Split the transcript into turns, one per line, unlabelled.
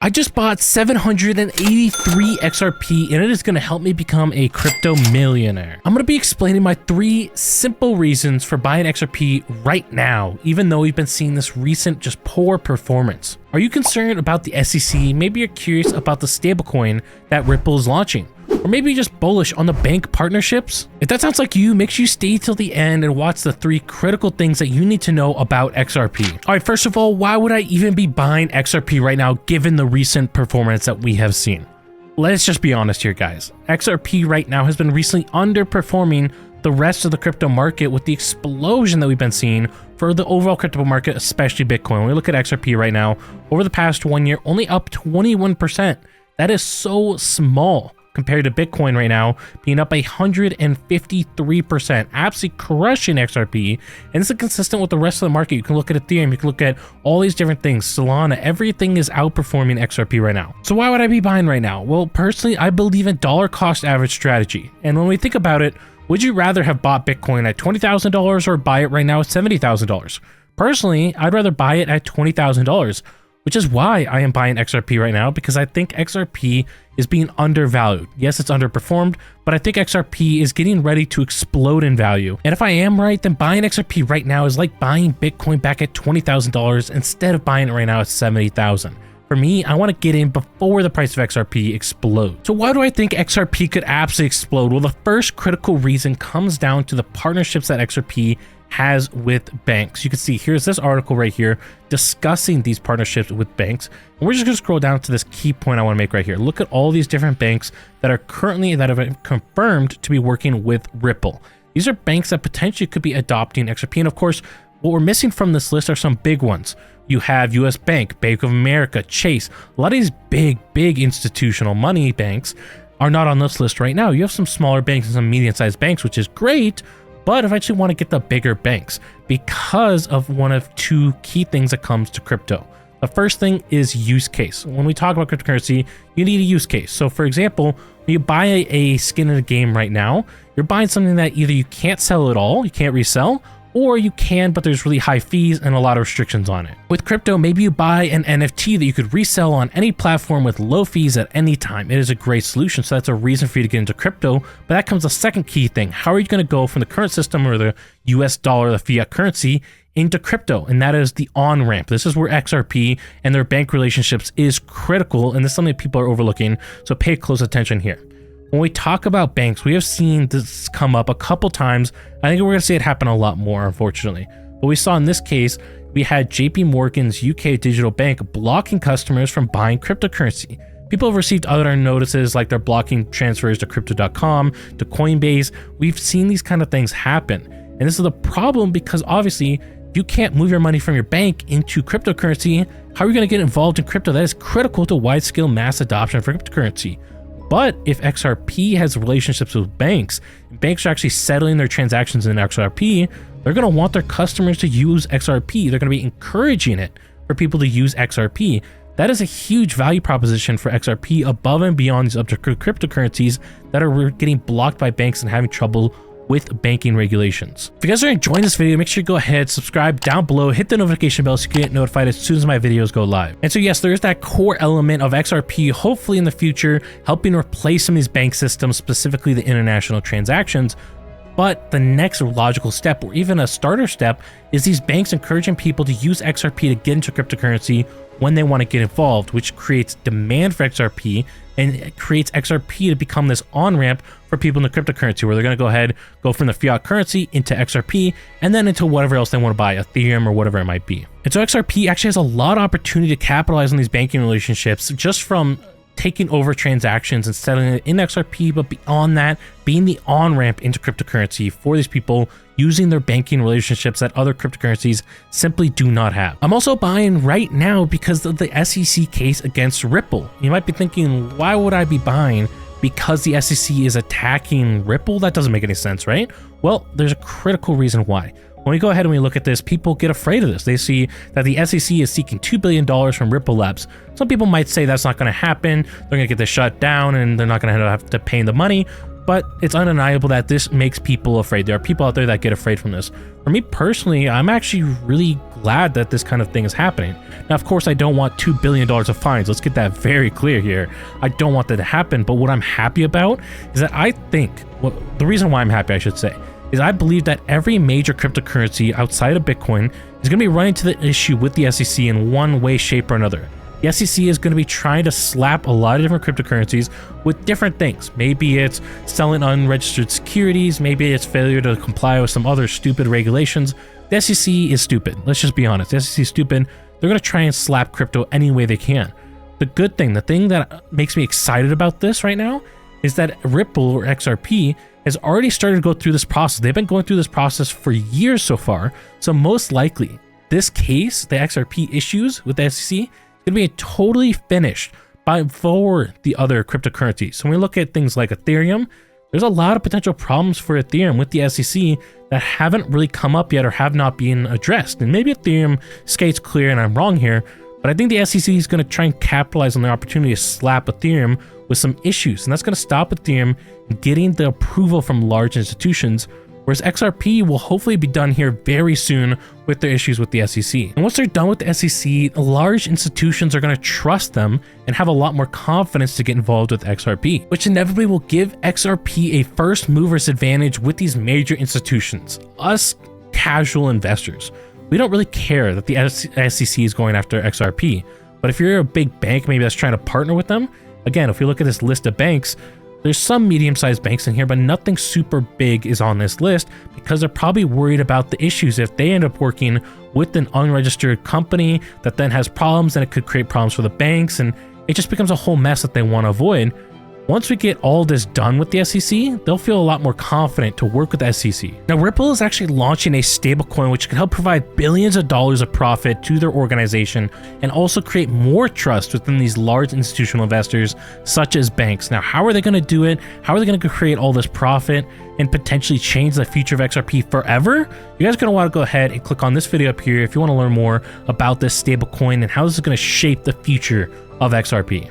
I just bought 783 XRP and it is going to help me become a crypto millionaire. I'm going to be explaining my 3 simple reasons for buying XRP right now, even though we've been seeing this recent just poor performance. Are you concerned about the SEC? Maybe you're curious about the stablecoin that Ripple is launching. Or maybe you're just bullish on the bank partnerships? If that sounds like you, make sure you stay till the end and watch the 3 critical things that you need to know about XRP. All right, first of all, why would I even be buying XRP right now given the recent performance that we have seen? Let's just be honest here, guys. XRP right now has been recently underperforming the rest of the crypto market with the explosion that we've been seeing for the overall crypto market, especially Bitcoin. When we look at XRP right now, over the past 1 year, only up 21%. That is so small compared to Bitcoin right now being up 153%, absolutely crushing XRP. And this is consistent with the rest of the market. You can look at Ethereum, you can look at all these different things, Solana, everything is outperforming XRP right now. So why would I be buying right now? Well, personally, I believe in dollar cost average strategy. And when we think about it, would you rather have bought Bitcoin at $20,000 or buy it right now at $70,000? Personally, I'd rather buy it at $20,000. Which is why I am buying XRP right now, because I think XRP is being undervalued. Yes, it's underperformed, but I think XRP is getting ready to explode in value. And if I am right, then buying XRP right now is like buying Bitcoin back at $20,000 instead of buying it right now at $70,000. For me, I want to get in before the price of XRP explodes. So why do I think XRP could absolutely explode? Well, the first critical reason comes down to the partnerships that XRP has with banks. You can see here's this article right here discussing these partnerships with banks. And we're just going to scroll down to this key point I want to make right here. Look at all these different banks that are currently that have been confirmed to be working with Ripple. These are banks that potentially could be adopting XRP. And of course, what we're missing from this list are some big ones. You have US Bank, Bank of America, Chase. A lot of these big institutional money banks are not on this list right now. You have some smaller banks and some medium-sized banks, which is great. But I actually want to get the bigger banks because of one of 2 key things that comes to crypto. The first thing is use case. When we talk about cryptocurrency, you need a use case. So for example, when you buy a skin in a game right now, you're buying something that either you can't sell at all, you can't resell, or you can, but there's really high fees and a lot of restrictions on it. With crypto, maybe you buy an NFT that you could resell on any platform with low fees at any time. It is a great solution, so that's a reason for you to get into crypto. But that comes the second key thing. How are you going to go from the current system or the US dollar, the fiat currency, into crypto? And that is the on-ramp. This is where XRP and their bank relationships is critical, and this is something that people are overlooking, so pay close attention here. When we talk about banks, we have seen this come up a couple times. I think we're going to see it happen a lot more, unfortunately. But we saw in this case, we had JP Morgan's UK digital bank blocking customers from buying cryptocurrency. People have received other notices like they're blocking transfers to crypto.com, to Coinbase. We've seen these kind of things happen. And this is the problem because obviously you can't move your money from your bank into cryptocurrency. How are you going to get involved in crypto? That is critical to wide-scale mass adoption for cryptocurrency. But if XRP has relationships with banks, and banks are actually settling their transactions in XRP, they're going to want their customers to use XRP. They're going to be encouraging it for people to use XRP. That is a huge value proposition for XRP above and beyond these other cryptocurrencies that are getting blocked by banks and having trouble with banking regulations. If you guys are enjoying this video, make sure you go ahead, subscribe down below, hit the notification bell so you can get notified as soon as my videos go live. And so yes, there is that core element of XRP, hopefully in the future, helping replace some of these bank systems, specifically the international transactions. But the next logical step, or even a starter step, is these banks encouraging people to use XRP to get into cryptocurrency when they want to get involved, which creates demand for XRP, and it creates XRP to become this on-ramp for people in the cryptocurrency, where they're going to go from the fiat currency into XRP, and then into whatever else they want to buy, Ethereum or whatever it might be. And so XRP actually has a lot of opportunity to capitalize on these banking relationships just from taking over transactions and settling it in XRP, but beyond that, being the on-ramp into cryptocurrency for these people using their banking relationships that other cryptocurrencies simply do not have. I'm also buying right now because of the SEC case against Ripple. You might be thinking, why would I be buying? Because the SEC is attacking Ripple? That doesn't make any sense, right? Well, there's a critical reason why. When we go ahead and we look at this, people get afraid of this. They see that the SEC is seeking $2 billion from Ripple Labs. Some people might say that's not going to happen. They're going to get this shut down and they're not going to have to pay the money. but it's undeniable that this makes people afraid. There are people out there that get afraid from this. For me personally, I'm actually really glad that this kind of thing is happening. Now, of course, I don't want $2 billion of fines. Let's get that very clear here. I don't want that to happen, but what I'm happy about is that I think, well, the reason why I'm happy, I should say, is I believe that every major cryptocurrency outside of Bitcoin is going to be running to the issue with the SEC in one way, shape, or another. The SEC is going to be trying to slap a lot of different cryptocurrencies with different things. Maybe it's selling unregistered securities. Maybe it's failure to comply with some other stupid regulations. The SEC is stupid. Let's just be honest. The SEC is stupid. They're going to try and slap crypto any way they can. The good thing, the thing that makes me excited about this right now is that Ripple or XRP has already started to go through this process. They've been going through this process for years so far. So most likely this case, the XRP issues with the SEC, going to be totally finished before the other cryptocurrencies. So when we look at things like Ethereum, there's a lot of potential problems for Ethereum with the SEC that haven't really come up yet or have not been addressed. And maybe Ethereum skates clear and I'm wrong here, but I think the SEC is going to try and capitalize on the opportunity to slap Ethereum with some issues. And that's going to stop Ethereum getting the approval from large institutions, whereas XRP will hopefully be done here very soon with their issues with the SEC. And once they're done with the SEC, large institutions are going to trust them and have a lot more confidence to get involved with XRP, which inevitably will give XRP a first mover's advantage with these major institutions. Us casual investors, we don't really care that the SEC is going after XRP, but if you're a big bank maybe that's trying to partner with them, again, if we look at this list of banks, there's some medium-sized banks in here, but nothing super big is on this list because they're probably worried about the issues if they end up working with an unregistered company that then has problems and it could create problems for the banks, and it just becomes a whole mess that they want to avoid. Once we get all this done with the SEC, they'll feel a lot more confident to work with the SEC. Now, Ripple is actually launching a stablecoin which can help provide billions of dollars of profit to their organization and also create more trust within these large institutional investors such as banks. Now, how are they going to do it? How are they going to create all this profit and potentially change the future of XRP forever? You guys are going to want to go ahead and click on this video up here if you want to learn more about this stablecoin and how this is going to shape the future of XRP.